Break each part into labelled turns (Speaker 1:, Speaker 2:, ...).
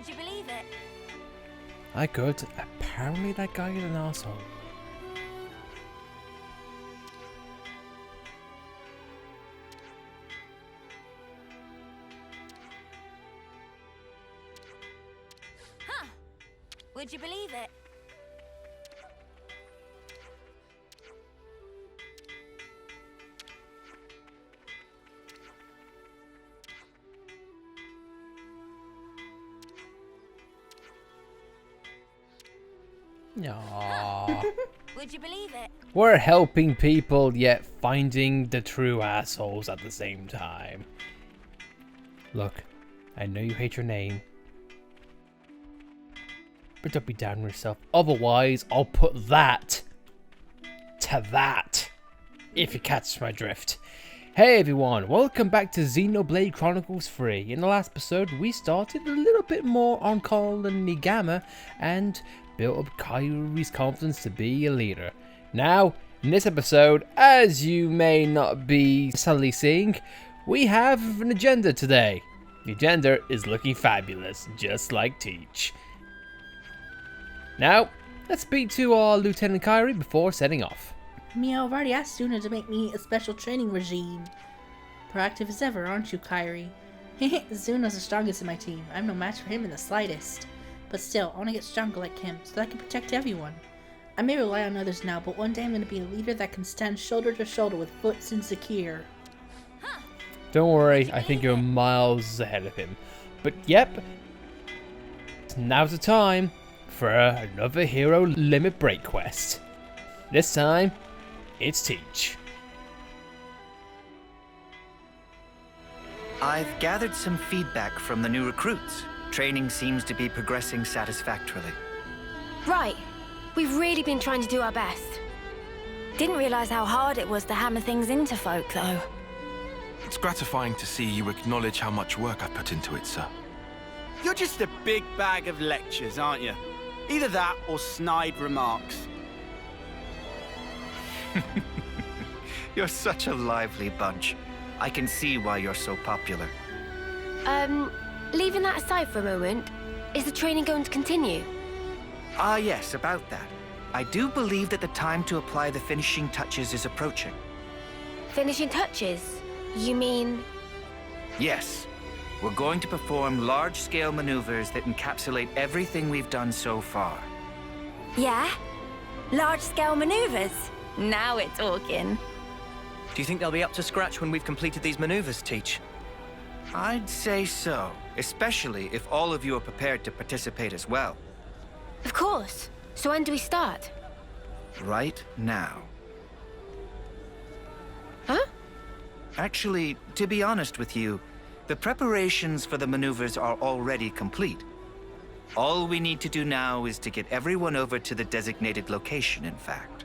Speaker 1: Would you believe it?
Speaker 2: I could. Apparently that guy is an asshole.
Speaker 1: Huh. Would you believe it?
Speaker 2: Aww.
Speaker 1: Would you believe it?
Speaker 2: We're helping people, yet finding the true assholes at the same time. Look, I know you hate your name, but don't be down on yourself. Otherwise, I'll put that to that, if you catch my drift. Hey everyone, welcome back to Xenoblade Chronicles 3. In the last episode, we started a little bit more on Colony Gamma and built up Kairi's confidence to be a leader. Now, in this episode, as you may not be subtly seeing, we have an agenda today. The agenda is looking fabulous, just like Teach. Now, let's speak to our Lieutenant Kairi before setting off.
Speaker 3: Mia, I've already asked Suna to make me a special training regime. Proactive as ever, aren't you, Kairi? Zuna's the strongest in my team. I'm no match for him in the slightest. But still, I want to get stronger like him, so that I can protect everyone. I may rely on others now, but one day I'm going to be a leader that can stand shoulder to shoulder with Foots and Zakir.
Speaker 2: Don't worry, I think you're miles ahead of him. But yep, now's the time for another hero limit break quest. This time, it's Teach.
Speaker 4: I've gathered some feedback from the new recruits. Training seems to be progressing satisfactorily.
Speaker 1: Right. We've really been trying to do our best. Didn't realize how hard it was to hammer things into folk, though.
Speaker 5: It's gratifying to see you acknowledge how much work I've put into it, sir.
Speaker 6: You're just a big bag of lectures, aren't you? Either that or snide remarks.
Speaker 4: You're such a lively bunch. I can see why you're so popular.
Speaker 1: Leaving that aside for a moment, is the training going to continue?
Speaker 4: Ah, yes, about that. I do believe that the time to apply the finishing touches is approaching.
Speaker 1: Finishing touches? You mean...
Speaker 4: Yes. We're going to perform large-scale maneuvers that encapsulate everything we've done so far.
Speaker 1: Yeah? Large-scale maneuvers? Now we're talking.
Speaker 7: Do you think they'll be up to scratch when we've completed these maneuvers, Teach?
Speaker 4: I'd say so, especially if all of you are prepared to participate as well.
Speaker 1: Of course. So when do we start?
Speaker 4: Right now.
Speaker 1: Huh?
Speaker 4: Actually, to be honest with you, the preparations for the maneuvers are already complete. All we need to do now is to get everyone over to the designated location, in fact.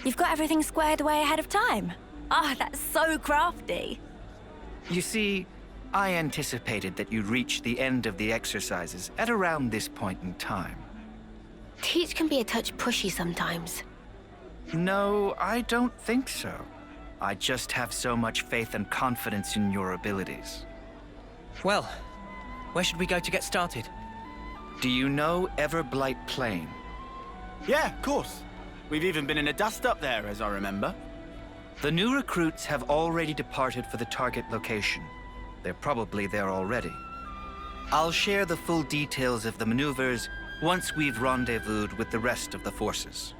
Speaker 1: You've got everything squared away ahead of time. Ah, that's so crafty.
Speaker 4: You see, I anticipated that you'd reach the end of the exercises at around this point in time.
Speaker 1: Teach can be a touch pushy sometimes.
Speaker 4: No, I don't think so. I just have so much faith and confidence in your abilities.
Speaker 7: Well, where should we go to get started?
Speaker 4: Do you know Everblight Plain?
Speaker 6: Yeah, of course. We've even been in a dust-up there, as I remember.
Speaker 4: The new recruits have already departed for the target location. They're probably there already. I'll share the full details of the maneuvers once we've rendezvoused with the rest of the forces.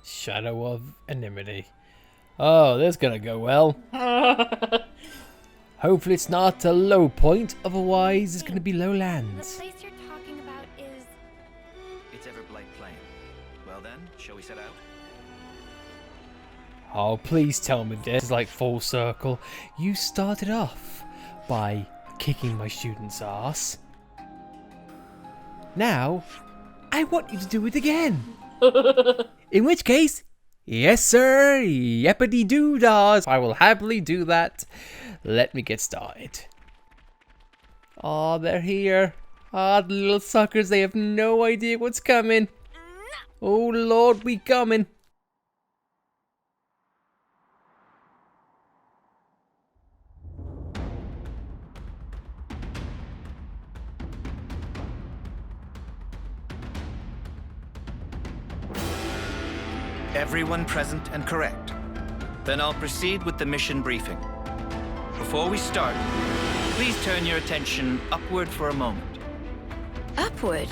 Speaker 2: Shadow of Enmity. Oh, this is gonna go well. Hopefully it's not a low point, otherwise it's gonna be lowlands.
Speaker 1: The place you're talking about is...
Speaker 4: It's Everblight Plain. Well then, shall we set out?
Speaker 2: Oh, please tell me this is like full circle. You started off by kicking my student's ass. Now, I want you to do it again. In which case, yes sir, yeppity doo-dahs. I will happily do that. Let me get started. Oh, they're here. Ah, the little suckers, they have no idea what's coming. Oh Lord, we coming.
Speaker 4: Everyone present and correct. Then I'll proceed with the mission briefing. Before we start, please turn your attention upward for a moment.
Speaker 1: Upward?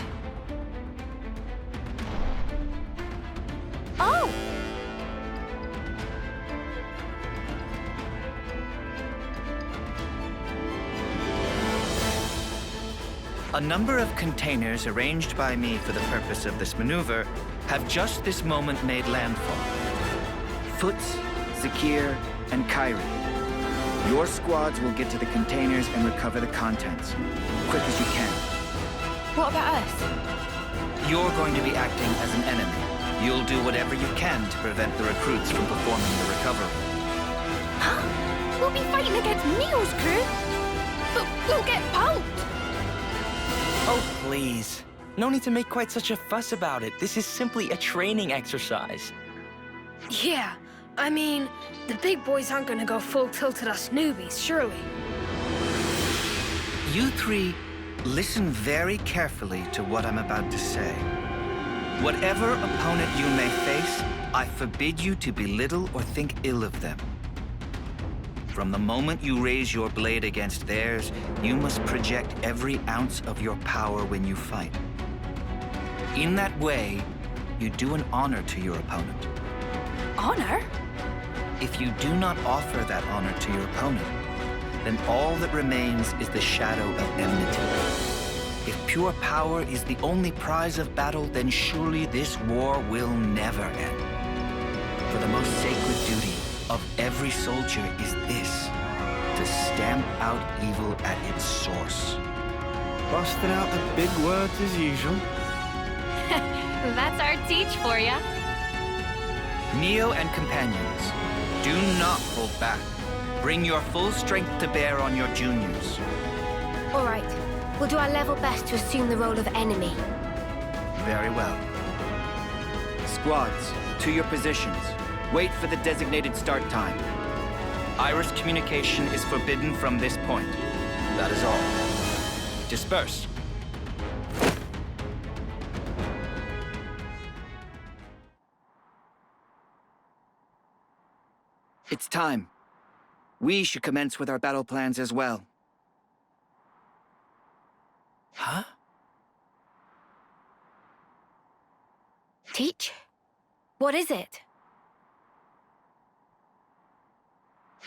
Speaker 1: Oh!
Speaker 4: A number of containers arranged by me for the purpose of this maneuver have just this moment made landfall. Foots, Zakir, and Kyrie. Your squads will get to the containers and recover the contents. Quick as you can.
Speaker 1: What about us?
Speaker 4: You're going to be acting as an enemy. You'll do whatever you can to prevent the recruits from performing the recovery.
Speaker 1: Huh? We'll be fighting against Neo's crew? But we'll get pulped!
Speaker 7: Oh, please. No need to make quite such a fuss about it. This is simply a training exercise.
Speaker 8: Yeah, I mean, the big boys aren't gonna go full tilt at us newbies, surely.
Speaker 4: You three, listen very carefully to what I'm about to say. Whatever opponent you may face, I forbid you to belittle or think ill of them. From the moment you raise your blade against theirs, you must project every ounce of your power when you fight. In that way, you do an honor to your opponent.
Speaker 1: Honor?
Speaker 4: If you do not offer that honor to your opponent, then all that remains is the shadow of enmity. If pure power is the only prize of battle, then surely this war will never end. For the most sacred duty of every soldier is this: to stamp out evil at its source.
Speaker 6: Busting out the big words as usual.
Speaker 1: That's our teach for ya.
Speaker 4: Neo and companions, do not hold back. Bring your full strength to bear on your juniors.
Speaker 1: All right, we'll do our level best to assume the role of enemy.
Speaker 4: Very well.
Speaker 9: Squads, to your positions. Wait for the designated start time.
Speaker 4: Iris communication is forbidden from this point. That is all. Disperse.
Speaker 9: It's time. We should commence with our battle plans as well.
Speaker 4: Huh?
Speaker 1: Teach? What is it?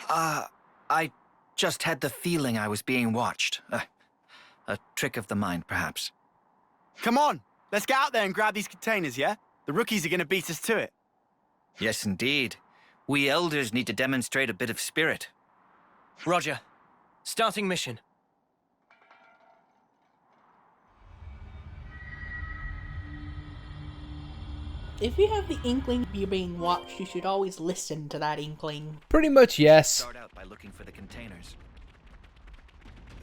Speaker 4: I just had the feeling I was being watched. A trick of the mind, perhaps.
Speaker 6: Come on, let's get out there and grab these containers, yeah? The rookies are gonna beat us to it.
Speaker 4: Yes, indeed. We elders need to demonstrate a bit of spirit.
Speaker 7: Roger. Starting mission.
Speaker 3: If you have the inkling you're being watched, you should always listen to that inkling.
Speaker 2: Pretty much, yes.
Speaker 4: Start out by looking for the containers.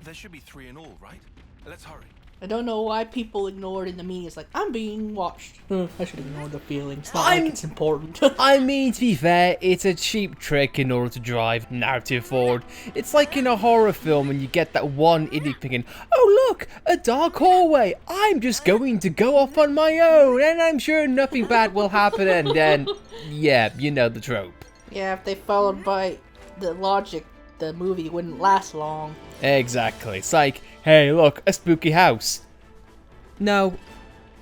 Speaker 5: There should be 3 in all, right? Let's hurry.
Speaker 3: I don't know why people ignore it in the media. It's like, I'm being watched. I should ignore the feeling. It's not like it's important.
Speaker 2: I mean, to be fair, it's a cheap trick in order to drive narrative forward. It's like in a horror film and you get that one idiot thinking, oh look, a dark hallway. I'm just going to go off on my own and I'm sure nothing bad will happen, and then, yeah, you know the trope.
Speaker 3: Yeah, if they followed by the logic, the movie wouldn't last long.
Speaker 2: Exactly. It's like, hey, look, a spooky house. No,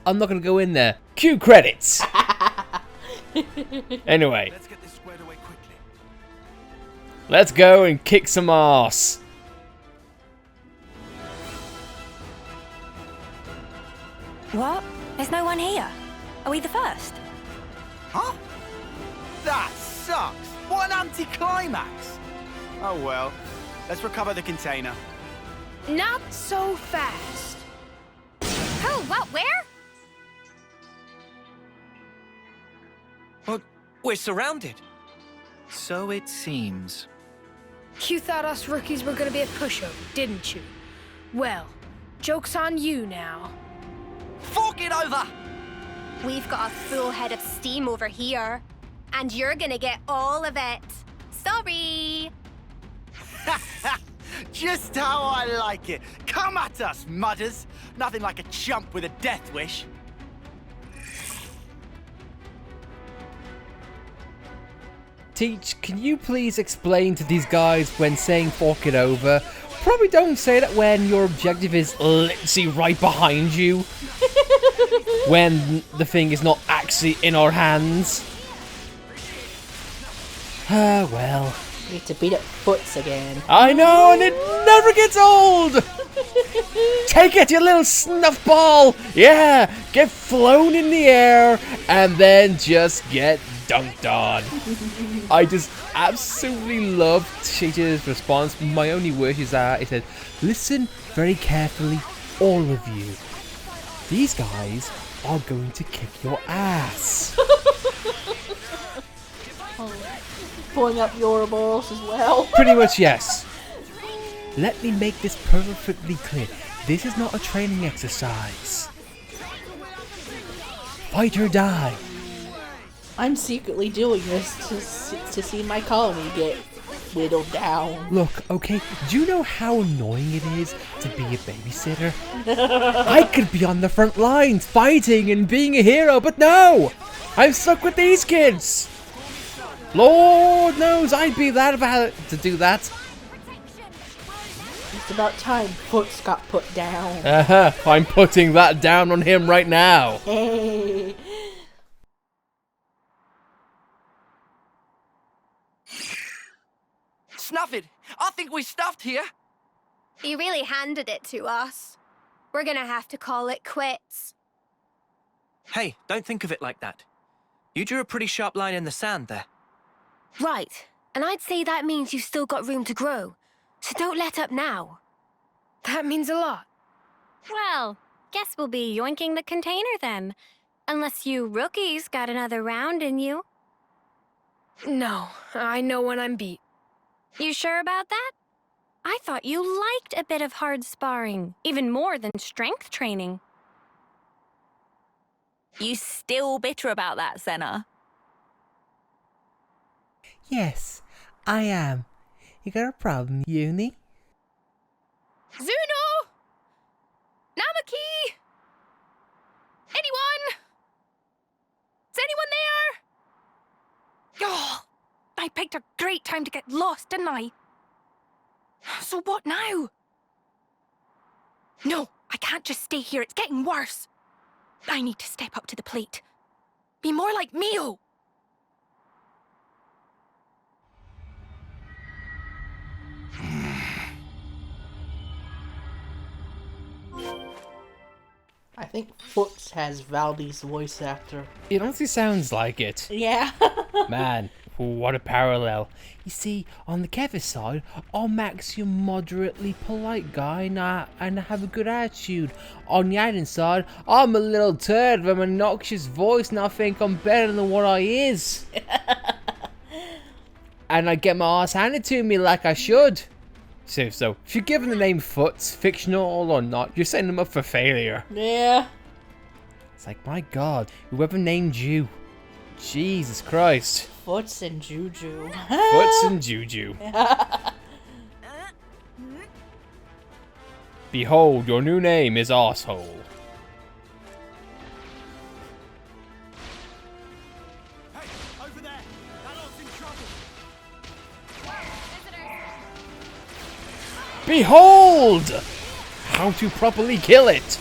Speaker 2: I'm not gonna go in there. Cue credits! Anyway.
Speaker 5: Let's get this squared away quickly.
Speaker 2: Let's go and kick some ass.
Speaker 1: What? There's no one here. Are we the first?
Speaker 6: Huh? That sucks! What an anticlimax! Oh well, let's recover the container.
Speaker 8: Not so fast.
Speaker 1: Oh, what? Where?
Speaker 7: Well, we're surrounded.
Speaker 4: So it seems.
Speaker 8: You thought us rookies were gonna be a pushover, didn't you? Well, joke's on you now.
Speaker 7: Fork it over!
Speaker 10: We've got a full head of steam over here, and you're gonna get all of it. Sorry!
Speaker 6: Just how I like it. Come at us, mudders. Nothing like a chump with a death wish.
Speaker 2: Teach, can you please explain to these guys when saying fork it over? Probably don't say that when your objective is literally right behind you. When the thing is not actually in our hands. Ah, well.
Speaker 3: We need to beat up Foots again.
Speaker 2: I know, and it never gets old! Take it, you little snuff ball! Yeah! Get flown in the air, and then just get dunked on. I just absolutely love Cheetah's response. My only wishes are, he said, listen very carefully, all of you. These guys are going to kick your ass.
Speaker 3: Pulling up your balls as well.
Speaker 2: Pretty much, yes. Let me make this perfectly clear. This is not a training exercise. Fight or die.
Speaker 3: I'm secretly doing this to see my colony get whittled down.
Speaker 2: Look, okay, do you know how annoying it is to be a babysitter? I could be on the front lines fighting and being a hero, but no! I'm stuck with these kids! Lord knows I'd be that if I had to do that.
Speaker 3: It's about time Foots got put down.
Speaker 2: I'm putting that down on him right now.
Speaker 3: Hey.
Speaker 6: Snuff it! I think we stuffed here!
Speaker 10: You really handed it to us. We're gonna have to call it quits.
Speaker 7: Hey, don't think of it like that. You drew a pretty sharp line in the sand there.
Speaker 1: Right, and I'd say that means you've still got room to grow. So don't let up now.
Speaker 8: That means a lot.
Speaker 1: Well, guess we'll be yoinking the container then. Unless you rookies got another round in you.
Speaker 8: No, I know when I'm beat.
Speaker 1: You sure about that? I thought you liked a bit of hard sparring, even more than strength training.
Speaker 11: You still bitter about that, Senna?
Speaker 2: Yes, I am. You got a problem, Uni?
Speaker 11: Zuno! Namaki! Anyone? Is anyone there? Oh, I picked a great time to get lost, didn't I? So what now? No, I can't just stay here. It's getting worse. I need to step up to the plate. Be more like Mio.
Speaker 3: I think Foots has Valby's voice actor.
Speaker 2: It honestly sounds like it.
Speaker 3: Yeah.
Speaker 2: Man, what a parallel. You see, on the Kevin side, I'm actually a moderately polite guy and I have a good attitude. On the Aiden side, I'm a little turd with an obnoxious voice and I think I'm better than what I is. And I get my ass handed to me like I should. So, if you're given the name Foots, fictional or not, you're setting them up for failure.
Speaker 3: Yeah.
Speaker 2: It's like, my God, whoever named you. Jesus Christ.
Speaker 3: Foots and Juju.
Speaker 2: Foots and Juju. Behold, your new name is Arsehole.
Speaker 6: Hey, over there! That lot's in trouble!
Speaker 2: Behold! How to properly kill it.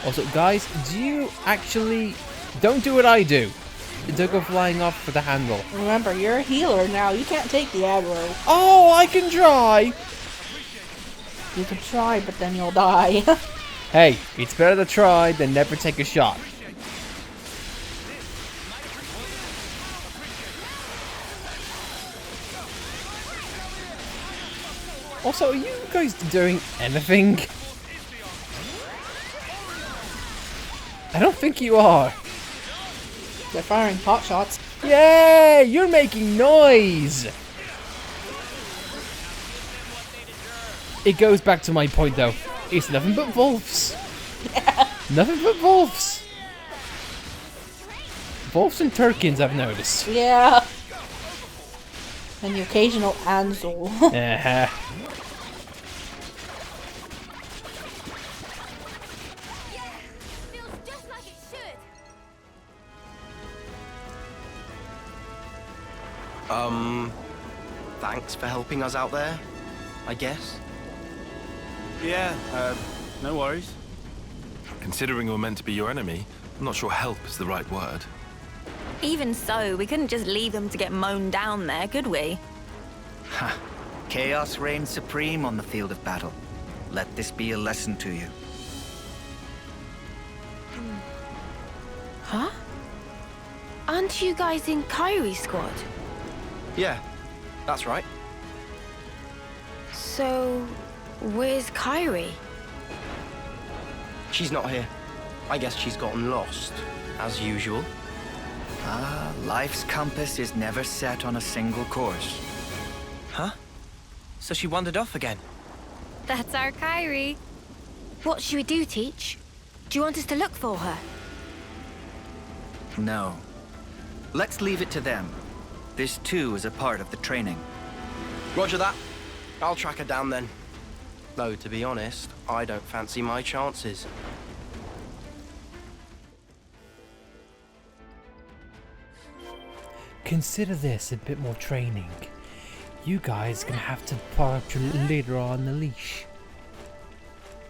Speaker 2: Also, guys, do you actually... Don't do what I do. Don't go flying off for the handle.
Speaker 3: Remember, you're a healer now. You can't take the aggro.
Speaker 2: Oh, I can try!
Speaker 3: You can try, but then you'll die.
Speaker 2: Hey, it's better to try than never take a shot. Also, are you guys doing anything? I don't think you are.
Speaker 3: They're firing pot shots.
Speaker 2: Yay! You're making noise! It goes back to my point though. It's nothing but wolves. Nothing but wolves. Wolves and Turkins, I've noticed.
Speaker 3: Yeah. And the occasional Ansel.
Speaker 2: Uh-huh.
Speaker 7: Thanks for helping us out there, I guess.
Speaker 6: Yeah, no worries.
Speaker 5: Considering we're meant to be your enemy, I'm not sure help is the right word.
Speaker 12: Even so, we couldn't just leave them to get mown down there, could we?
Speaker 4: Ha! Chaos reigns supreme on the field of battle. Let this be a lesson to you.
Speaker 1: Huh? Aren't you guys in Kyrie's squad?
Speaker 7: Yeah, that's right.
Speaker 1: So, where's Kyrie?
Speaker 7: She's not here. I guess she's gotten lost, as usual.
Speaker 4: Ah, life's compass is never set on a single course.
Speaker 7: Huh? So she wandered off again?
Speaker 10: That's our Kyrie.
Speaker 1: What should we do, Teach? Do you want us to look for her?
Speaker 4: No. Let's leave it to them. This too is a part of the training.
Speaker 7: Roger that. I'll track her down then. Though, to be honest, I don't fancy my chances.
Speaker 2: Consider this a bit more training. You guys are gonna have to put your leader on the leash.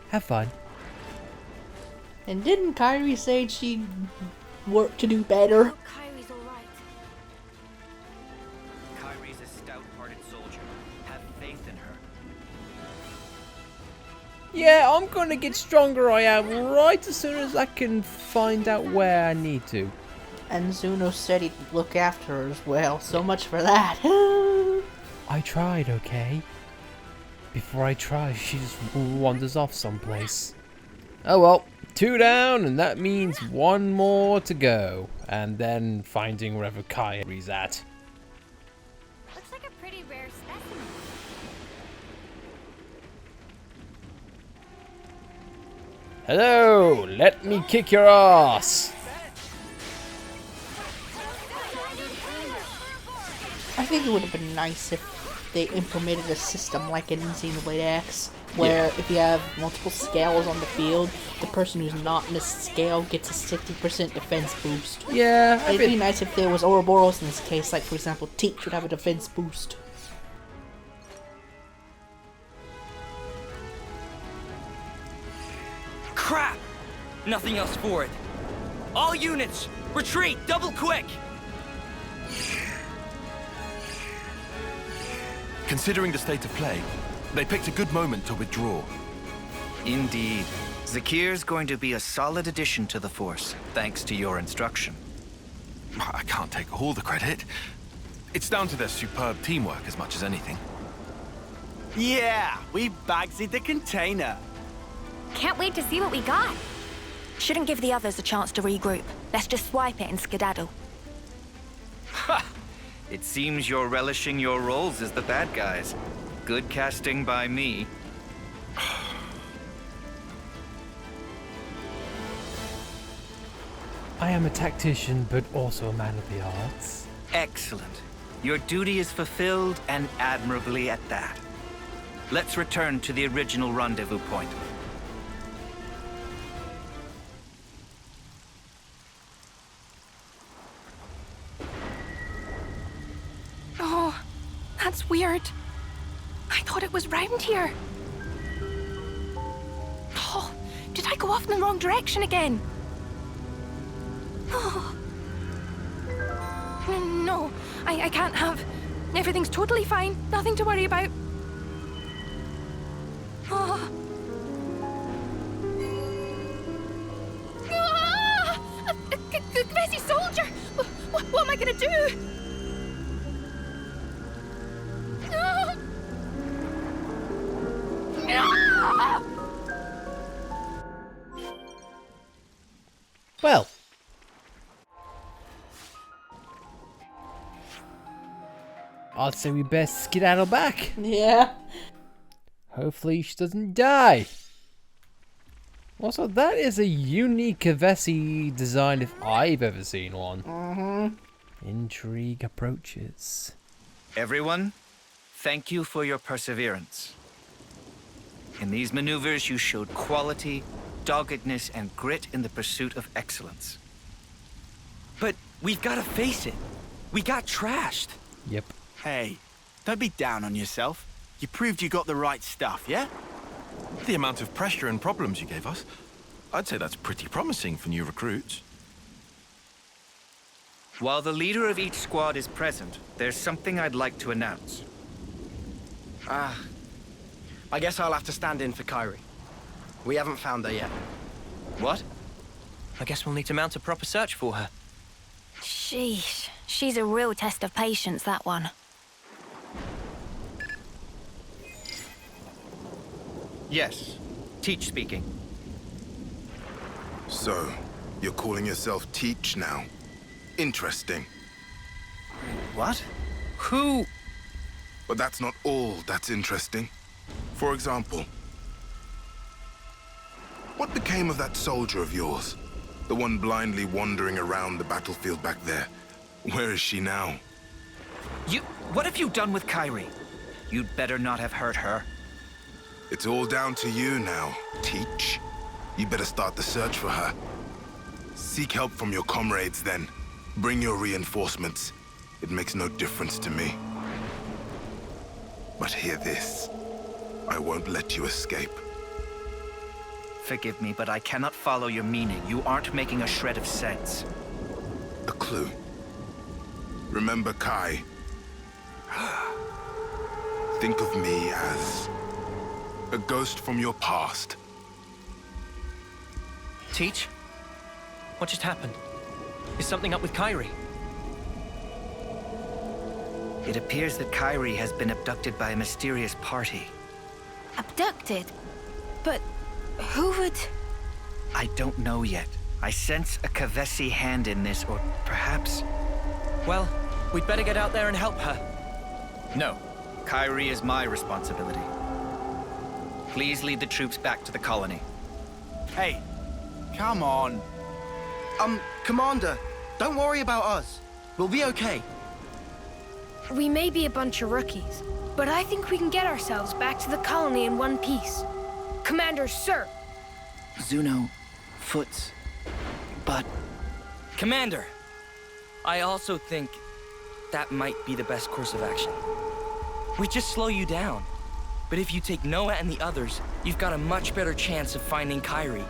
Speaker 2: Have fun.
Speaker 3: And didn't Kyrie say she'd work to do better?
Speaker 1: Kyrie's alright.
Speaker 4: Kyrie's a stout-hearted soldier. Have faith in her.
Speaker 2: Yeah, I'm gonna get stronger, I am, right as soon as I can find out where I need to.
Speaker 3: And Zuno said he'd look after her as well. So much for that.
Speaker 2: I tried, okay? Before I try, she just wanders off someplace. Oh well, 2 down, and that means 1 more to go. And then finding wherever Kyrie's at.
Speaker 10: Looks like a pretty rare specimen.
Speaker 2: Hello, let me kick your ass.
Speaker 3: I think it would have been nice if they implemented a system like in Xenoblade X, where if you have multiple scales on the field, the person who's not in the scale gets a 60% defense boost.
Speaker 2: Yeah,
Speaker 3: it'd be nice if there was Ouroboros in this case, like for example, Teach would have a defense boost.
Speaker 7: Crap! Nothing else for it. All units, retreat, double quick!
Speaker 5: Considering the state of play, they picked a good moment to withdraw.
Speaker 4: Indeed. Zakir's going to be a solid addition to the Force, thanks to your instruction.
Speaker 5: I can't take all the credit. It's down to their superb teamwork as much as anything.
Speaker 6: Yeah, we bagsy the container.
Speaker 10: Can't wait to see what we got.
Speaker 12: Shouldn't give the others a chance to regroup. Let's just swipe it and skedaddle.
Speaker 4: Ha! It seems you're relishing your roles as the bad guys. Good casting by me.
Speaker 2: I am a tactician, but also a man of the arts.
Speaker 4: Excellent. Your duty is fulfilled, and admirably at that. Let's return to the original rendezvous point.
Speaker 11: Oh, that's weird. I thought it was round here. Oh, did I go off in the wrong direction again? Oh. No, I can't have. Everything's totally fine. Nothing to worry about. Oh. Ah! A Vessi soldier! What am I gonna do? No! No!
Speaker 2: Well. I'd say we best skedaddle back.
Speaker 3: Yeah.
Speaker 2: Hopefully she doesn't die. Also, that is a unique Vessi design if I've ever seen one. Intrigue approaches.
Speaker 4: Everyone, thank you for your perseverance. In these maneuvers, you showed quality, doggedness, and grit in the pursuit of excellence.
Speaker 7: But we've got to face it. We got trashed.
Speaker 2: Yep.
Speaker 6: Hey, don't be down on yourself. You proved you got the right stuff, yeah?
Speaker 5: The amount of pressure and problems you gave us, I'd say that's pretty promising for new recruits.
Speaker 4: While the leader of each squad is present, there's something I'd like to announce.
Speaker 7: I guess I'll have to stand in for Kyrie. We haven't found her yet.
Speaker 4: What?
Speaker 7: I guess we'll need to mount a proper search for her.
Speaker 1: Sheesh. She's a real test of patience, that one.
Speaker 4: Yes. Teach speaking.
Speaker 13: So, you're calling yourself Teach now? Interesting.
Speaker 4: What? Who?
Speaker 13: But that's not all that's interesting. For example, what became of that soldier of yours? The one blindly wandering around the battlefield back there. Where is she now?
Speaker 4: What have you done with Kyrie? You'd better not have hurt her.
Speaker 13: It's all down to you now, Teach. You better start the search for her. Seek help from your comrades then. Bring your reinforcements. It makes no difference to me. But hear this. I won't let you escape.
Speaker 4: Forgive me, but I cannot follow your meaning. You aren't making a shred of sense.
Speaker 13: A clue. Remember Kai. Think of me as a ghost from your past.
Speaker 7: Teach? What just happened? Is something up with Kyrie?
Speaker 4: It appears that Kyrie has been abducted by a mysterious party.
Speaker 1: Abducted? But who would...
Speaker 4: I don't know yet. I sense a Kavesi hand in this, or perhaps...
Speaker 7: Well, we'd better get out there and help her.
Speaker 4: No. Kyrie is my responsibility. Please lead the troops back to the colony.
Speaker 6: Hey, come on.
Speaker 7: Commander, don't worry about us. We'll be okay.
Speaker 8: We may be a bunch of rookies, but I think we can get ourselves back to the colony in one piece. Commander, sir!
Speaker 9: Zuno, Foots, but...
Speaker 7: Commander, I also think that might be the best course of action. We just slow you down. But if you take Noah and the others, you've got a much better chance of finding Kyrie.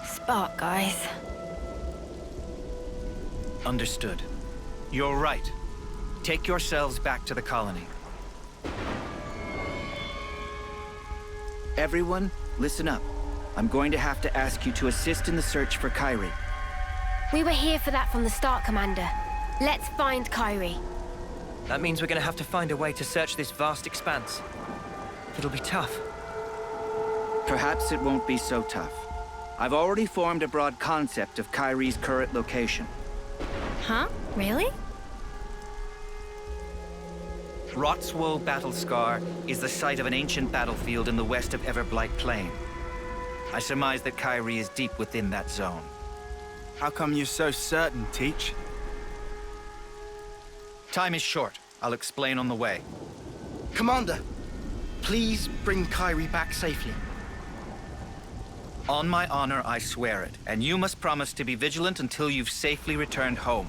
Speaker 1: Spark, guys.
Speaker 4: Understood. You're right. Take yourselves back to the colony.
Speaker 9: Everyone, listen up. I'm going to have to ask you to assist in the search for Kyrie.
Speaker 1: We were here for that from the start, Commander. Let's find Kyrie.
Speaker 7: That means we're gonna have to find a way to search this vast expanse. It'll be tough.
Speaker 9: Perhaps it won't be so tough. I've already formed a broad concept of Kyrie's current location.
Speaker 1: Huh? Really?
Speaker 4: Rotswoe Battle Scar is the site of an ancient battlefield in the west of Everblight Plain. I surmise that Kyrie is deep within that zone.
Speaker 6: How come you're so certain, Teach?
Speaker 4: Time is short. I'll explain on the way.
Speaker 7: Commander, please bring Kyrie back safely.
Speaker 4: On my honor, I swear it, and you must promise to be vigilant until you've safely returned home.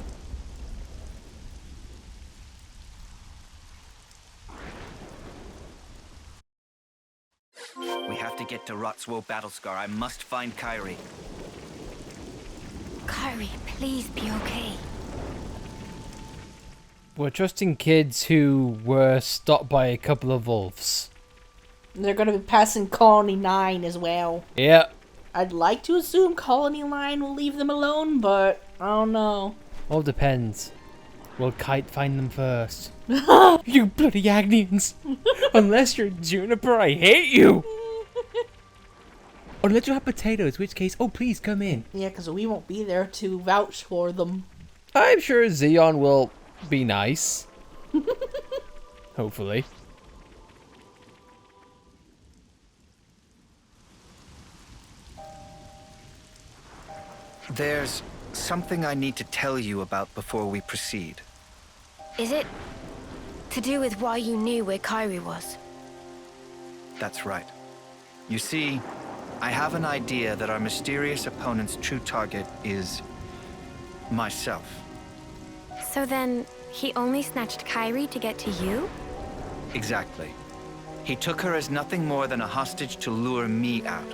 Speaker 4: We have to get to Rotswoe Battlescar. I must find Kyrie.
Speaker 1: Kyrie, please be okay.
Speaker 2: We're trusting kids who were stopped by a couple of wolves.
Speaker 3: They're going to be passing Colony 9 as well.
Speaker 2: Yeah.
Speaker 3: I'd like to assume Colony 9 will leave them alone, but I don't know.
Speaker 2: All depends. Will Kite find them first? You bloody Agnians! Unless you're Juniper, I hate you! Unless you have potatoes, which case, oh please come in.
Speaker 3: Yeah, because we won't be there to vouch for them.
Speaker 2: I'm sure Xeon will be nice. Hopefully.
Speaker 4: There's something I need to tell you about before we proceed.
Speaker 1: Is it to do with why you knew where Kyrie was?
Speaker 4: That's right. You see, I have an idea that our mysterious opponent's true target is myself.
Speaker 1: So then, he only snatched Kyrie to get to you?
Speaker 4: Exactly. He took her as nothing more than a hostage to lure me out.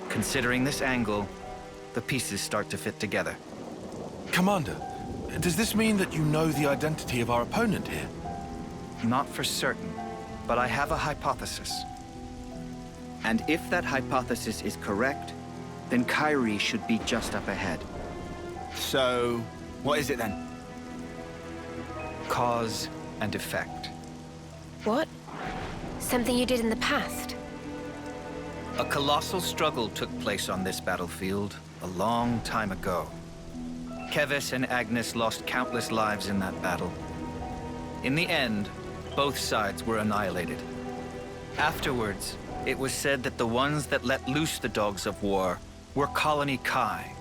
Speaker 4: Considering this angle, the pieces start to fit together.
Speaker 5: Commander, does this mean that you know the identity of our opponent here?
Speaker 4: Not for certain, but I have a hypothesis.
Speaker 9: And if that hypothesis is correct, then Kyrie should be just up ahead.
Speaker 6: So, what is it then?
Speaker 4: Cause and effect.
Speaker 1: What? Something you did in the past?
Speaker 4: A colossal struggle took place on this battlefield a long time ago. Kevis and Agnes lost countless lives in that battle. In the end, both sides were annihilated. Afterwards, it was said that the ones that let loose the dogs of war were Colony Kai,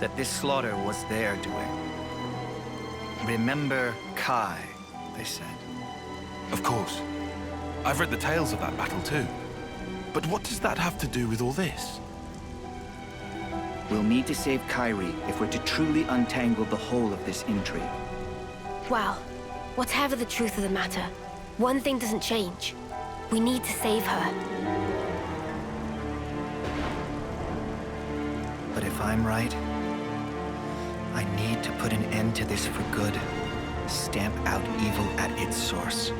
Speaker 4: that this slaughter was their doing. Remember Kai, they said.
Speaker 5: Of course. I've read the tales of that battle too. But what does that have to do with all this?
Speaker 9: We'll need to save Kyrie if we're to truly untangle the whole of this intrigue.
Speaker 1: Well, whatever the truth of the matter, one thing doesn't change. We need to save her.
Speaker 4: But if I'm right, I need to put an end to this for good. Stamp out evil at its source.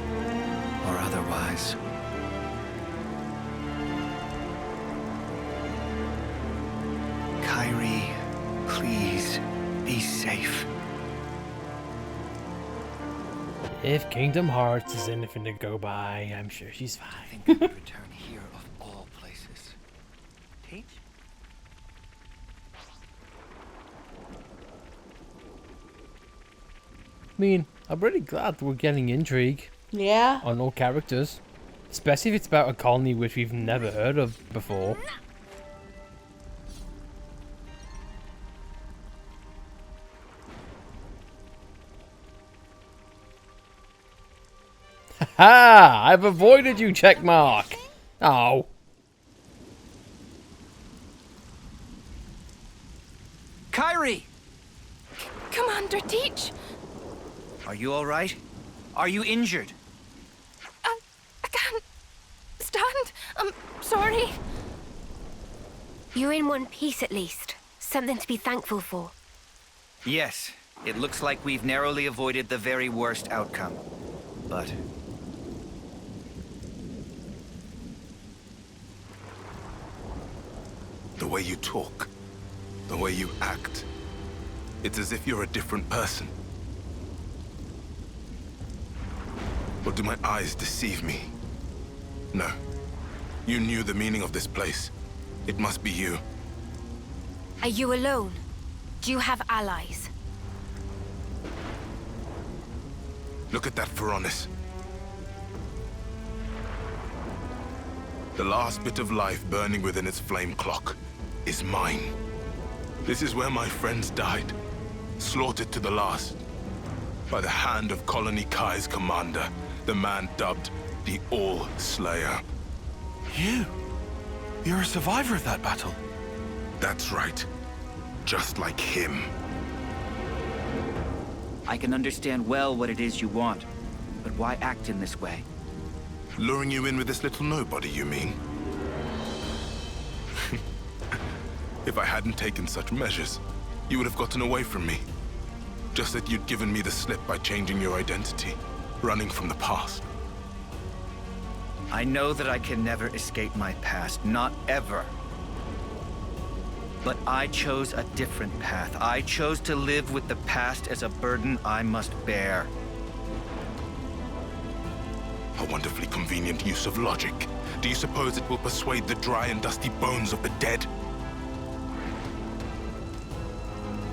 Speaker 4: Or otherwise. Kyrie, please, be safe.
Speaker 2: If Kingdom Hearts is anything to go by, I'm sure she's fine.
Speaker 4: I think I would return here of all places. Teach?
Speaker 2: I mean, I'm really glad we're getting intrigue.
Speaker 3: Yeah.
Speaker 2: On all characters. Especially if it's about a colony which we've never heard of before. Ha! I've avoided you, checkmark! Oh.
Speaker 4: Kyrie!
Speaker 11: Commander Teach!
Speaker 4: Are you all right? Are you injured?
Speaker 11: I can't stand. I'm sorry.
Speaker 1: You're in one piece at least. Something to be thankful for.
Speaker 4: Yes, it looks like we've narrowly avoided the very worst outcome. But...
Speaker 13: The way you talk, the way you act, it's as if you're a different person. Or do my eyes deceive me? No. You knew the meaning of this place. It must be you.
Speaker 1: Are you alone? Do you have allies?
Speaker 13: Look at that Veronis. The last bit of life burning within its flame clock is mine. This is where my friends died, slaughtered to the last, by the hand of Colony Kai's commander, the man dubbed the All-Slayer.
Speaker 5: You're a survivor of that battle.
Speaker 13: That's right. Just like him.
Speaker 9: I can understand well what it is you want, but why act in this way?
Speaker 13: Luring you in with this little nobody, you mean? If I hadn't taken such measures, you would have gotten away from me. Just that you'd given me the slip by changing your identity, running from the past.
Speaker 4: I know that I can never escape my past, not ever. But I chose a different path. I chose to live with the past as a burden I must bear.
Speaker 13: A wonderfully convenient use of logic. Do you suppose it will persuade the dry and dusty bones of the dead?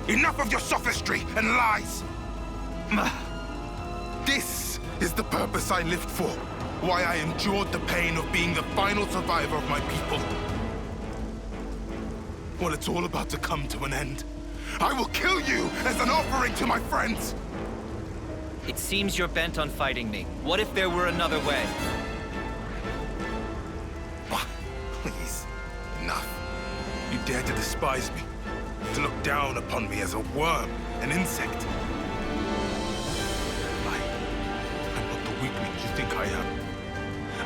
Speaker 13: Enough of your sophistry and lies! This is the purpose I lived for. Why I endured the pain of being the final survivor of my people. Well, it's all about to come to an end. I will kill you as an offering to my friends!
Speaker 4: It seems you're bent on fighting me. What if there were another way?
Speaker 13: Please, enough. You dare to despise me, to look down upon me as a worm, an insect.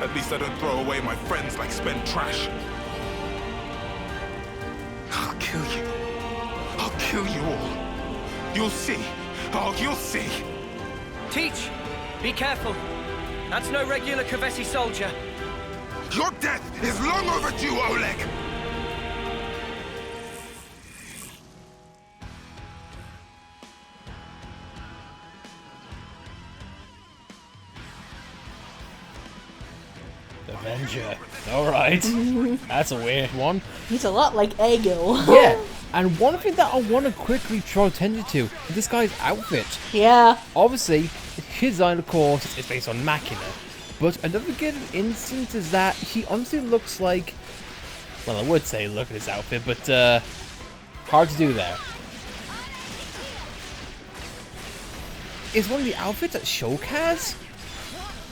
Speaker 13: At least I don't throw away my friends like spent trash. I'll kill you. I'll kill you all. You'll see. Oh, you'll see.
Speaker 7: Teach! Be careful. That's no regular Kavesi soldier.
Speaker 13: Your death is long overdue, Oleg!
Speaker 2: Avenger. Alright. That's a weird one.
Speaker 3: He's a lot like Ego.
Speaker 2: Yeah. And one thing that I want to quickly draw attention to is this guy's outfit.
Speaker 3: Yeah.
Speaker 2: Obviously, his design, of course, is based on Machina. But another good instance is that he honestly looks like... Well, I would say look at his outfit, but hard to do there. Is one of the outfits that Shulk has?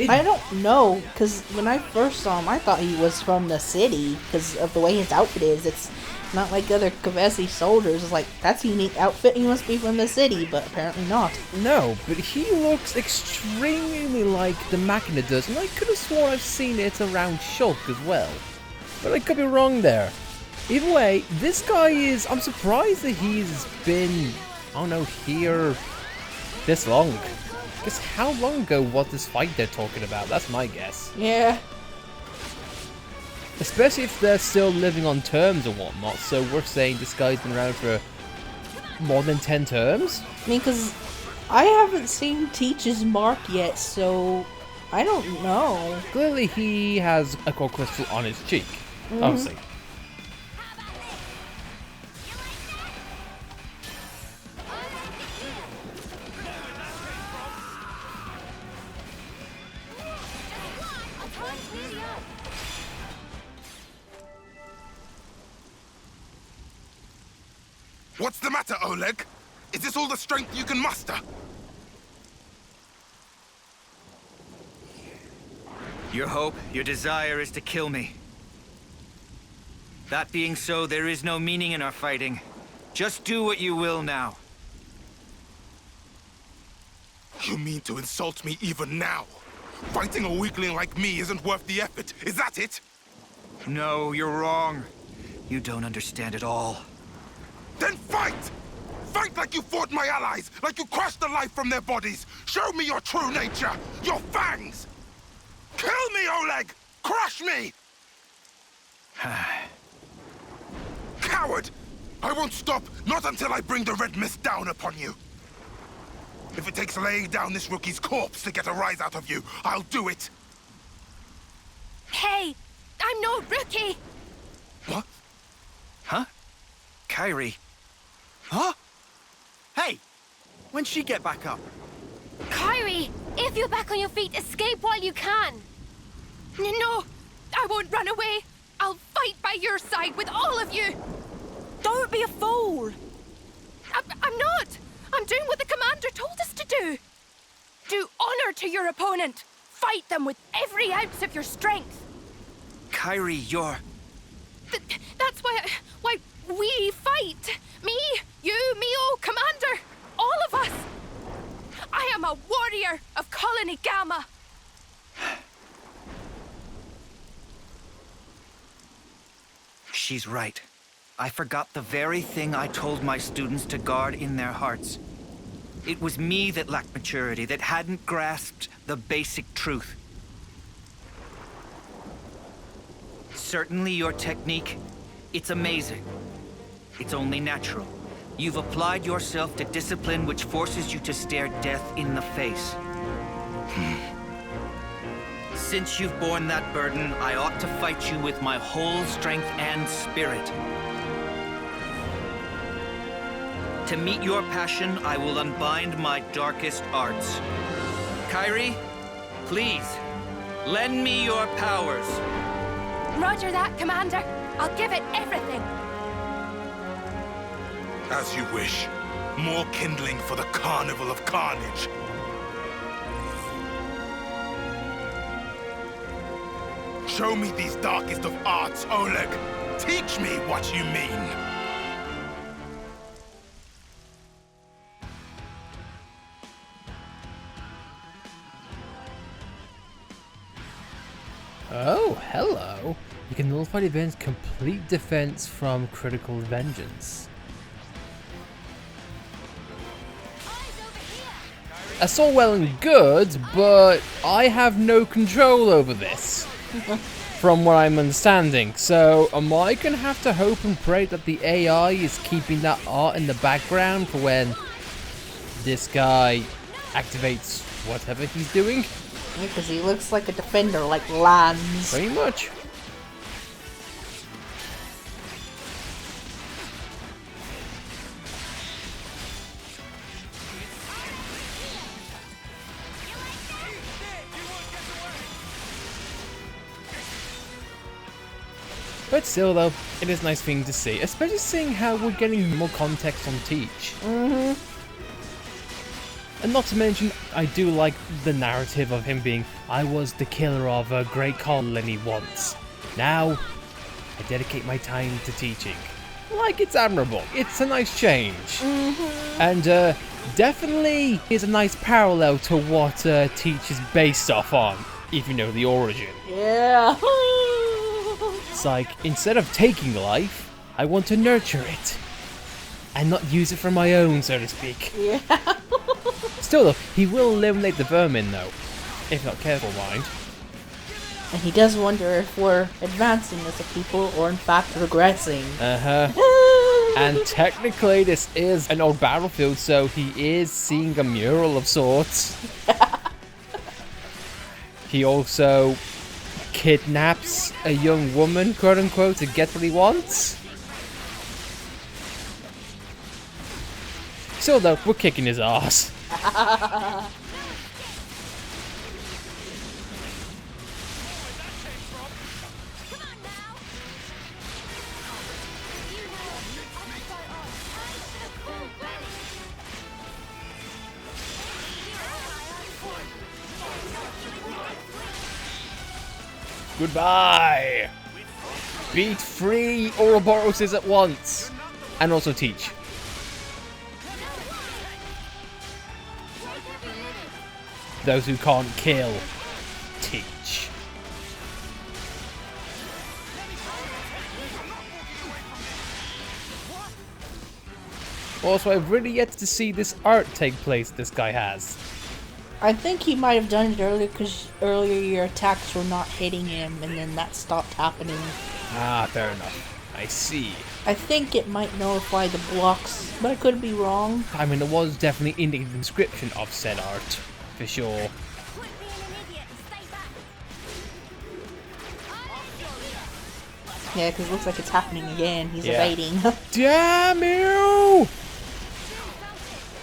Speaker 3: I don't know, because when I first saw him, I thought he was from the city, because of the way his outfit is. It's not like other Kavesi soldiers. It's like, that's a unique outfit, he must be from the city, but apparently not.
Speaker 2: No, but he looks extremely like the Machina does, and I could have sworn I've seen it around Shulk as well. But I could be wrong there. Either way, this guy is... I'm surprised that he's been, I don't know, here this long. Because how long ago was this fight they're talking about? That's my guess.
Speaker 3: Yeah.
Speaker 2: Especially if they're still living on terms or whatnot. So we're saying this guy's been around for more than 10 terms?
Speaker 3: I mean, because I haven't seen Teach's mark yet, so I don't know.
Speaker 2: Clearly he has a core crystal on his cheek. Obviously.
Speaker 13: What's the matter, Oleg? Is this all the strength you can muster?
Speaker 4: Your hope, your desire is to kill me. That being so, there is no meaning in our fighting. Just do what you will now.
Speaker 13: You mean to insult me even now? Fighting a weakling like me isn't worth the effort, is that it?
Speaker 4: No, you're wrong. You don't understand at all.
Speaker 13: Then fight! Fight like you fought my allies, like you crushed the life from their bodies! Show me your true nature, your fangs! Kill me, Oleg! Crush me! Coward! I won't stop, not until I bring the red mist down upon you. If it takes laying down this rookie's corpse to get a rise out of you, I'll do it.
Speaker 11: Hey, I'm no rookie.
Speaker 13: What?
Speaker 4: Huh? Kairi.
Speaker 6: Huh? Hey, when'd she get back up?
Speaker 10: Kairi, if you're back on your feet, escape while you can.
Speaker 11: No, I won't run away. I'll fight by your side with all of you.
Speaker 12: Don't be a fool.
Speaker 11: I'm not. I'm doing what the commander told us to do. Do honor to your opponent. Fight them with every ounce of your strength.
Speaker 4: Kairi, you're...
Speaker 11: That's why we fight. Me, you, Mio, Commander, all of us. I am a warrior of Colony Gamma.
Speaker 4: She's right. I forgot the very thing I told my students to guard in their hearts. It was me that lacked maturity, that hadn't grasped the basic truth. Certainly your technique, it's amazing. It's only natural. You've applied yourself to discipline which forces you to stare death in the face. Since you've borne that burden, I ought to fight you with my whole strength and spirit. To meet your passion, I will unbind my darkest arts. Kairi, please, lend me your powers.
Speaker 11: Roger that, Commander. I'll give it everything.
Speaker 13: As you wish. More kindling for the Carnival of Carnage. Show me these darkest of arts, Oleg. Teach me what you mean.
Speaker 2: hello. You can nullify the event's complete defense from critical vengeance. That's all well and good, but I have no control over this. From what I'm understanding. So, am I gonna have to hope and pray that the AI is keeping that art in the background for when this guy activates whatever he's doing?
Speaker 3: Because he looks like a defender, like Lance.
Speaker 2: Pretty much. But still though, it is a nice thing to see, especially seeing how we're getting more context on Teach. And not to mention, I do like the narrative of him being, I was the killer of a great colony once. Now, I dedicate my time to teaching. Like, it's admirable. It's a nice change. And definitely is a nice parallel to what Teach is based off on, if you know the origin.
Speaker 3: Yeah.
Speaker 2: It's like, instead of taking life, I want to nurture it. And not use it for my own, so to speak.
Speaker 3: Yeah.
Speaker 2: Still though, he will eliminate the vermin though. If not careful, mind.
Speaker 3: And he does wonder if we're advancing as a people or in fact regressing.
Speaker 2: And technically this is an old battlefield, so he is seeing a mural of sorts. He also kidnaps a young woman, quote unquote, to get what he wants. Still though, we're kicking his ass. Goodbye! Beat 3 Ouroboroses at once! And also Teach. Those who can't kill, Teach. Also, I've really yet to see this art take place this guy has.
Speaker 3: I think he might have done it earlier because earlier your attacks were not hitting him and then that stopped happening.
Speaker 2: Ah, fair enough. I see.
Speaker 3: I think it might nullify the blocks, but I could be wrong.
Speaker 2: I mean, it was definitely in the description of said art, for sure.
Speaker 3: Yeah, because it looks like it's happening again. He's evading.
Speaker 2: Damn you!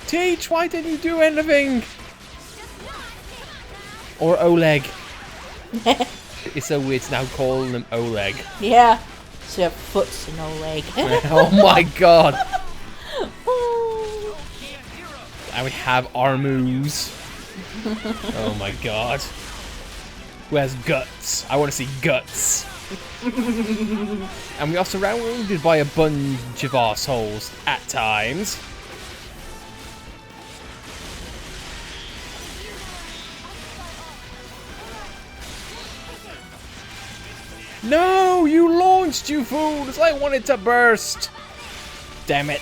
Speaker 2: Teach, why didn't you do anything? Or Oleg. It's so weird to now calling him Oleg.
Speaker 3: Yeah. So you have foots and no leg.
Speaker 2: Oh my god. And we have Armus. Oh my god. Who has guts? I want to see guts. And we are surrounded by a bunch of assholes at times. No, you launched, you fools! I wanted to burst! Damn it.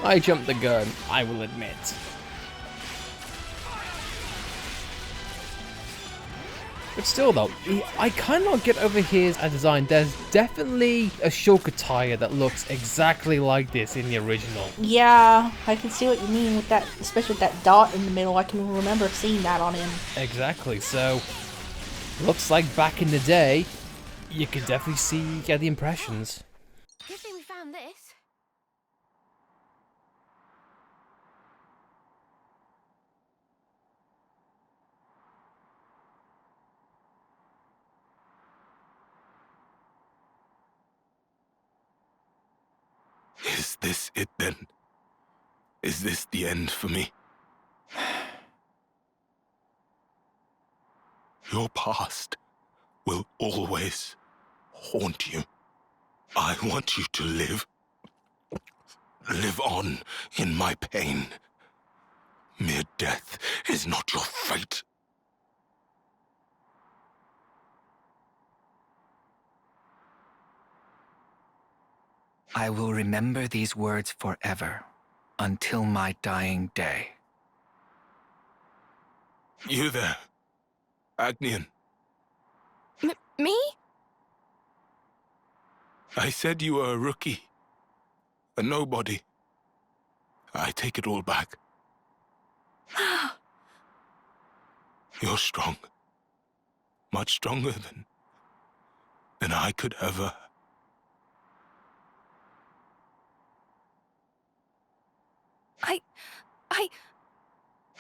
Speaker 2: I jumped the gun, I will admit. But still though, I cannot get over his design. There's definitely a shulk attire that looks exactly like this in the original.
Speaker 3: Yeah, I can see what you mean with that, especially with that dot in the middle. I can remember seeing that on him.
Speaker 2: Exactly, so looks like back in the day, you could definitely get the impressions.
Speaker 1: Good thing we found this.
Speaker 13: Is this it then? Is this the end for me? Your past will always haunt you. I want you to live. Live on in my pain. Mere death is not your fate.
Speaker 4: I will remember these words forever, until my dying day.
Speaker 5: You there, Agnian.
Speaker 11: Me?
Speaker 5: I said you were a rookie. A nobody. I take it all back. You're strong. Much stronger than I could ever.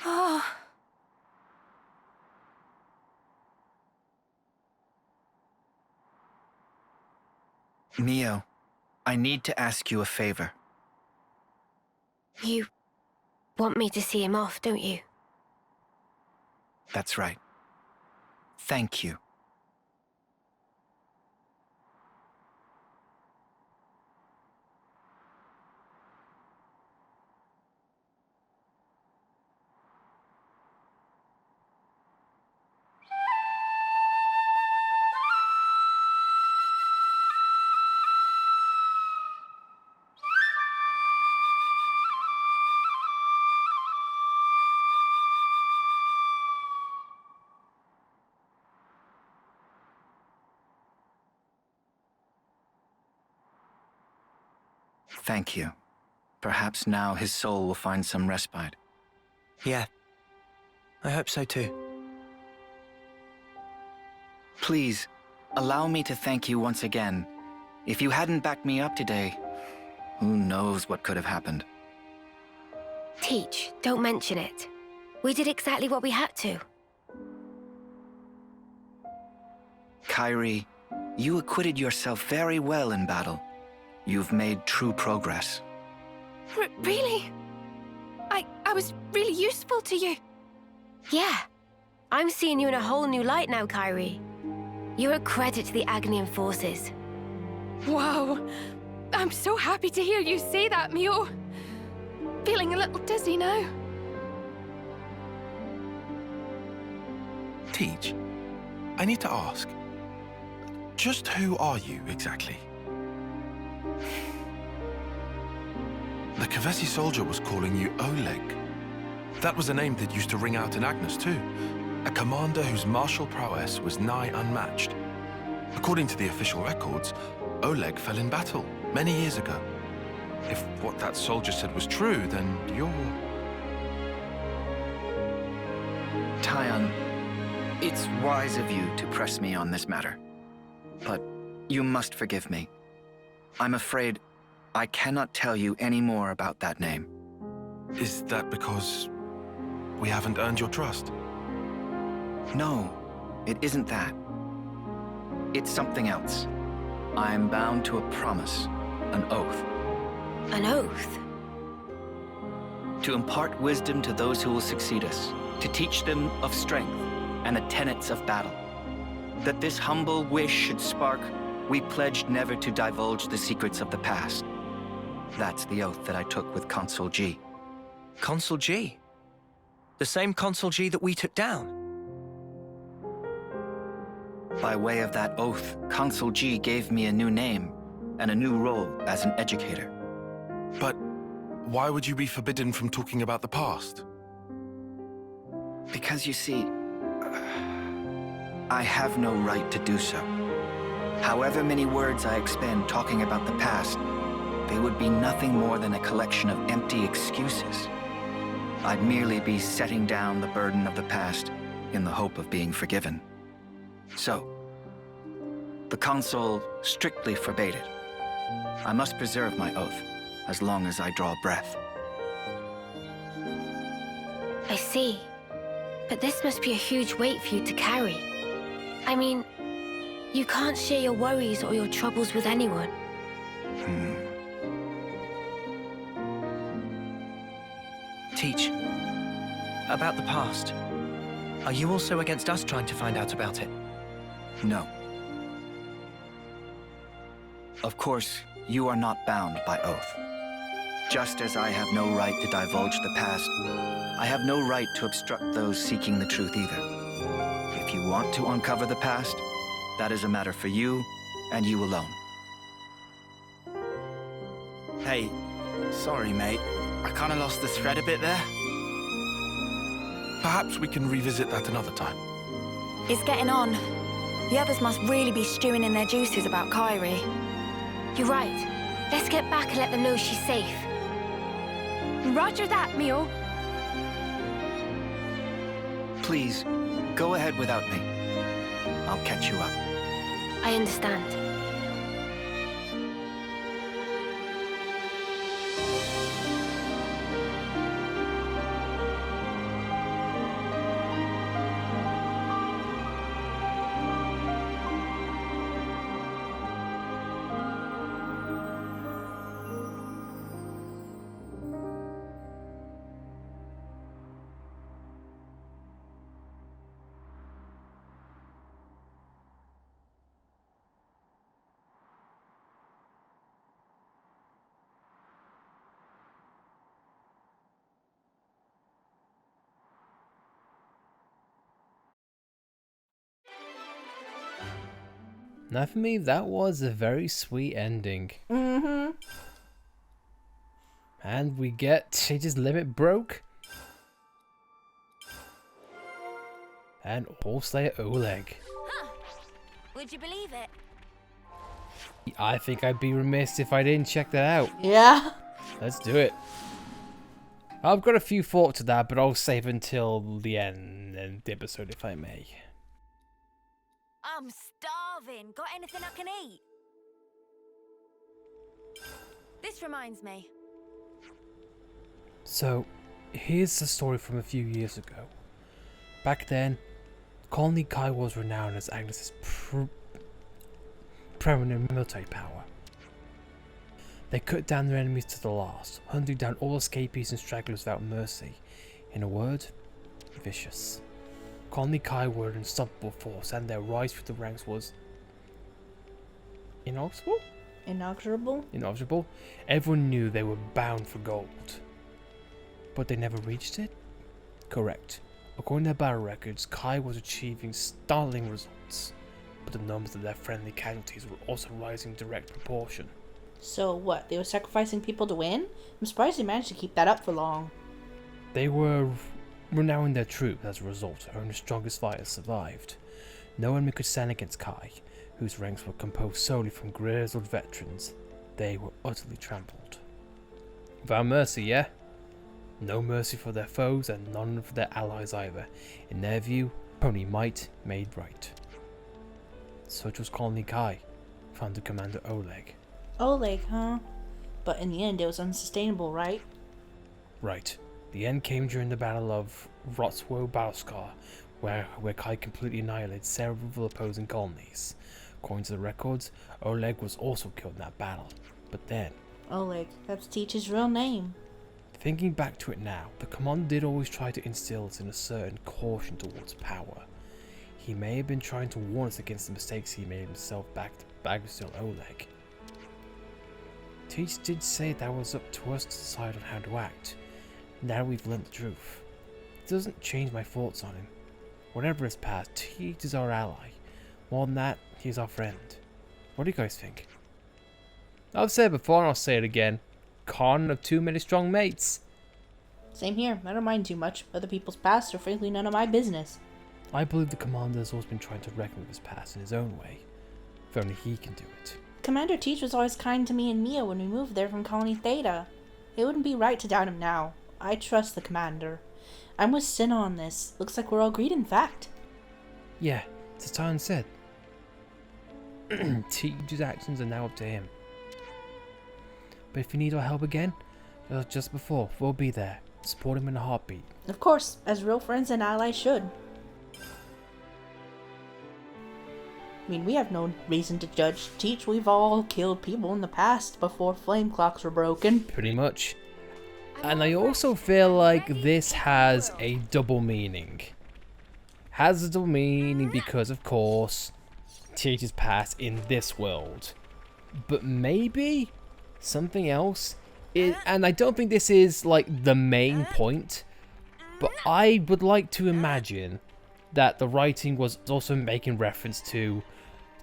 Speaker 11: Oh.
Speaker 4: Mio, I need to ask you a favor.
Speaker 1: You want me to see him off, don't you?
Speaker 4: That's right. Thank you. Thank you. Perhaps now his soul will find some respite.
Speaker 7: Yeah, I hope so too.
Speaker 4: Please, allow me to thank you once again. If you hadn't backed me up today, who knows what could have happened.
Speaker 1: Teach, don't mention it. We did exactly what we had to.
Speaker 4: Kairi, you acquitted yourself very well in battle. You've made true progress.
Speaker 11: Really? I was really useful to you.
Speaker 1: Yeah. I'm seeing you in a whole new light now, Kairi. You're a credit to the Agnian forces.
Speaker 11: Wow. I'm so happy to hear you say that, Mio. Feeling a little dizzy now.
Speaker 5: Teach, I need to ask. Just who are you, exactly? The Kavesi soldier was calling you Oleg. That was a name that used to ring out in Agnes, too. A commander whose martial prowess was nigh unmatched. According to the official records, Oleg fell in battle many years ago. If what that soldier said was true, then you're...
Speaker 4: Tyon, it's wise of you to press me on this matter. But you must forgive me. I'm afraid I cannot tell you any more about that name.
Speaker 5: Is that because we haven't earned your trust?
Speaker 4: No, it isn't that. It's something else. I am bound to a promise, an oath.
Speaker 1: An oath?
Speaker 4: To impart wisdom to those who will succeed us, to teach them of strength and the tenets of battle. That this humble wish should spark, we pledged never to divulge the secrets of the past. That's the oath that I took with Consul G.
Speaker 7: Consul G? The same Consul G that we took down?
Speaker 4: By way of that oath, Consul G gave me a new name and a new role as an educator.
Speaker 5: But why would you be forbidden from talking about the past?
Speaker 4: Because you see, I have no right to do so. However many words I expend talking about the past, they would be nothing more than a collection of empty excuses. I'd merely be setting down the burden of the past in the hope of being forgiven. So, the consul strictly forbade it. I must preserve my oath as long as I draw breath.
Speaker 1: I see. But this must be a huge weight for you to carry. I mean, you can't share your worries or your troubles with anyone.
Speaker 7: Teach, about the past. Are you also against us trying to find out about it?
Speaker 4: No. Of course, you are not bound by oath. Just as I have no right to divulge the past, I have no right to obstruct those seeking the truth either. If you want to uncover the past, that is a matter for you and you alone.
Speaker 6: Hey, sorry, mate. I kind of lost the thread a bit there.
Speaker 5: Perhaps we can revisit that another time.
Speaker 12: It's getting on. The others must really be stewing in their juices about Kyrie.
Speaker 1: You're right. Let's get back and let them know she's safe.
Speaker 8: Roger that, Mio.
Speaker 4: Please, go ahead without me. I'll catch you up.
Speaker 1: I understand.
Speaker 2: Now for me, that was a very sweet ending.
Speaker 3: Mm-hmm.
Speaker 2: And we get Sage's limit broke. And Allslayer Oleg.
Speaker 12: Huh. Would you believe it?
Speaker 2: I think I'd be remiss if I didn't check that out.
Speaker 3: Yeah.
Speaker 2: Let's do it. I've got a few thoughts to that, but I'll save until the end of the episode if I may.
Speaker 12: I'm starving. Got anything I can eat? This reminds me.
Speaker 2: So, here's the story from a few years ago. Back then, Colony Kai was renowned as Agnes's preeminent military power. They cut down their enemies to the last, hunting down all escapees and stragglers without mercy. In a word, vicious. Colony Kai were an unstoppable force, and their rise through the ranks was inexorable. Everyone knew they were bound for gold. But they never reached it? Correct. According to their battle records, Kai was achieving startling results, but the numbers of their friendly casualties were also rising in direct proportion.
Speaker 3: So what, they were sacrificing people to win? I'm surprised they managed to keep that up for long.
Speaker 2: They were renowing their troops as a result, only the strongest fighters survived. No enemy could stand against Kai, whose ranks were composed solely from grizzled veterans. They were utterly trampled. Without mercy, yeah? No mercy for their foes and none for their allies either. In their view, only might made right. Such was Colony Kai, founded Commander Oleg.
Speaker 3: Oleg, huh? But in the end, it was unsustainable, right?
Speaker 2: Right. The end came during the Battle of Rotswo-Balskar, where Kai completely annihilated several opposing colonies. According to the records, Oleg was also killed in that battle. But then...
Speaker 3: Oleg, that's Teach's real name.
Speaker 2: Thinking back to it now, the commander did always try to instill us in a certain caution towards power. He may have been trying to warn us against the mistakes he made himself back to Bagustil Oleg. Teach did say that was up to us to decide on how to act. Now we've learnt the truth. It doesn't change my thoughts on him. Whatever his past, Teach is our ally. More than that, he's our friend. What do you guys think? I've said it before and I'll say it again. Con of too many strong mates.
Speaker 3: Same here. I don't mind too much. Other people's past are frankly none of my business.
Speaker 2: I believe the commander has always been trying to reckon with his past in his own way. If only he can do it.
Speaker 3: Commander Teach was always kind to me and Mia when we moved there from Colony Theta. It wouldn't be right to doubt him now. I trust the commander. I'm with Cinna on this. Looks like we're all agreed, in fact.
Speaker 2: Yeah, as Tan said. Teach's actions are now up to him. But if you need our help again, just before, we'll be there. Support him in a heartbeat.
Speaker 3: Of course, as real friends and allies should. I mean, we have no reason to judge Teach. We've all killed people in the past before flame clocks were broken.
Speaker 2: Pretty much. And I also feel like this has a double meaning. Has a double meaning because, of course, Teach's past in this world. But maybe something else. And I don't think this is like the main point. But I would like to imagine that the writing was also making reference to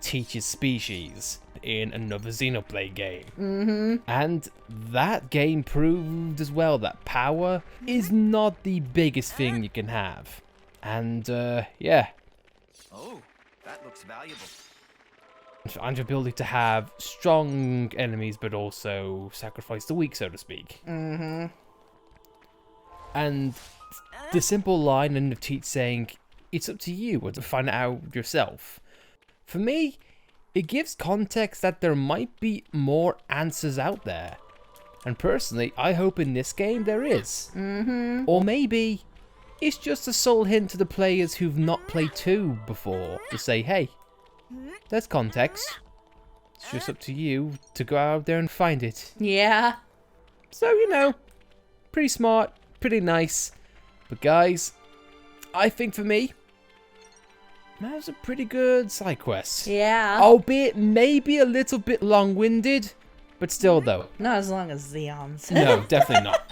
Speaker 2: Teach's species in another Xenoblade game. And that game proved as well that power is not the biggest thing you can have. And yeah.
Speaker 4: Oh, that looks valuable.
Speaker 2: And your ability to have strong enemies, but also sacrifice the weak, so to speak. And the simple line in the Teach saying, "It's up to you," or to find it out yourself. For me, it gives context that there might be more answers out there. And personally, I hope in this game there is. Or maybe it's just a subtle hint to the players who've not played 2 before to say, hey, there's context. It's just up to you to go out there and find it.
Speaker 3: Yeah.
Speaker 2: So, you know, pretty smart, pretty nice. But guys, I think for me, that was a pretty good side quest.
Speaker 3: Yeah.
Speaker 2: Albeit maybe a little bit long-winded, but still though.
Speaker 3: Not as long as Xeon's.
Speaker 2: No, definitely not.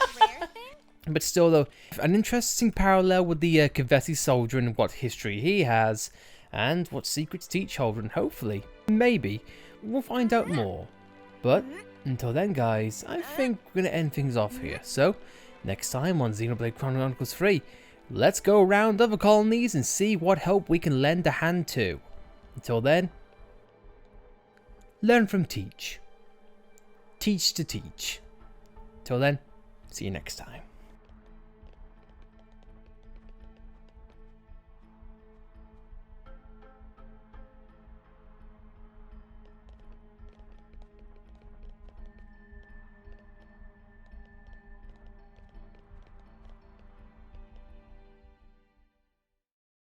Speaker 2: But still though, an interesting parallel with the Kavesi soldier and what history he has, and what secrets Teach hold, and hopefully, maybe, we'll find out more. But until then guys, I think we're going to end things off here. So, next time on Xenoblade Chronicles 3, let's go around other colonies and see what help we can lend a hand to. Until then, learn from Teach. Teach to teach. Till then, see you next time.